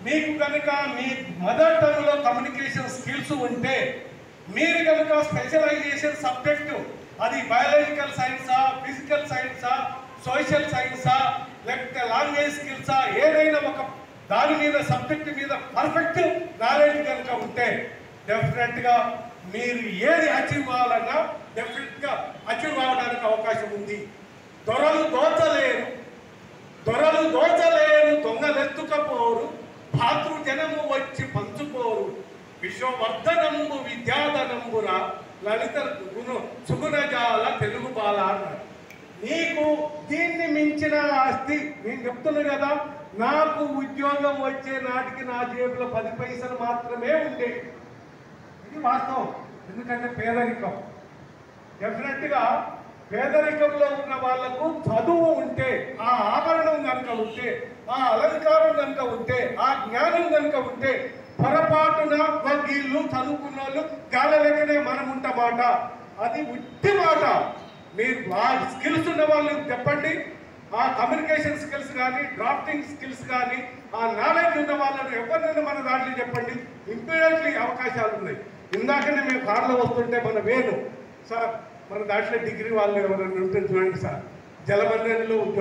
మీకు కనుక మీ mother టంగ్లో communication skills ఉంటే, మీరు కనుక స్పెషలైజేషన్ సబ్జెక్టు అది బయాలజికల్ సైన్సా, ఫిజికల్ సైన్సా, సోషల్ సైన్సా, లేకపోతే లాంగ్వేజ్ స్కిల్సా, ఏదైనా ఒక దాని మీద సబ్జెక్ట్ మీద పర్ఫెక్ట్ నాలెడ్జ్ కనుక ఉంటే డెఫినెట్గా మీరు ఏది అచీవ్ కావాలన్నా డెఫినెట్గా అచీవ్ అవ్వడానికి అవకాశం ఉంది. దొరలు దోచలేరు, దొంగలెత్తుకపోరు, భాతృ జనము వచ్చి పంచుకోరు, విశ్వవర్ధనంబు విద్యాధనంబురా లలిత సుగుణజాల తెలుగు బాల అన్నారు. నీకు దీన్ని మించిన ఆస్తి నేను చెప్తున్నా కదా, నాకు ఉద్యోగం వచ్చే నాటికి నా జేబులో 10 పైసలు మాత్రమే ఉండే. ఇది వాస్తవం. ఎందుకంటే పేదరికం. డెఫినెట్గా పేదరికంలో ఉన్న వాళ్లకు చదువు ఉంటే, ఆ ఆభరణం కనుక ఉంటే, ఆ అలంకారం కనుక ఉంటే, ఆ జ్ఞానం కనుక ఉంటే, పొరపాటున వీళ్ళు చదువుకున్న వాళ్ళు గాల లెక్కనే మనం ఉంటామాట. అది ఉట్టి మాట. మీరు ఆ స్కిల్స్ ఉన్న వాళ్ళు చెప్పండి, ఆ కమ్యూనికేషన్ స్కిల్స్ కానీ, డ్రాఫ్టింగ్ స్కిల్స్ కానీ, ఆ నాలెడ్జ్ ఉన్న వాళ్ళని ఎవరినైనా మన దాంట్లో చెప్పండి, ఇమ్మీడియట్లీ అవకాశాలు ఉన్నాయి. ఇందాకనే మేము కార్లో వస్తుంటే మన వేణు సార్, మన దాంట్లో డిగ్రీ వాళ్ళు ఎవరైనా ఉంటే చూడండి సార్, జలమండలిలో ఉద్యోగం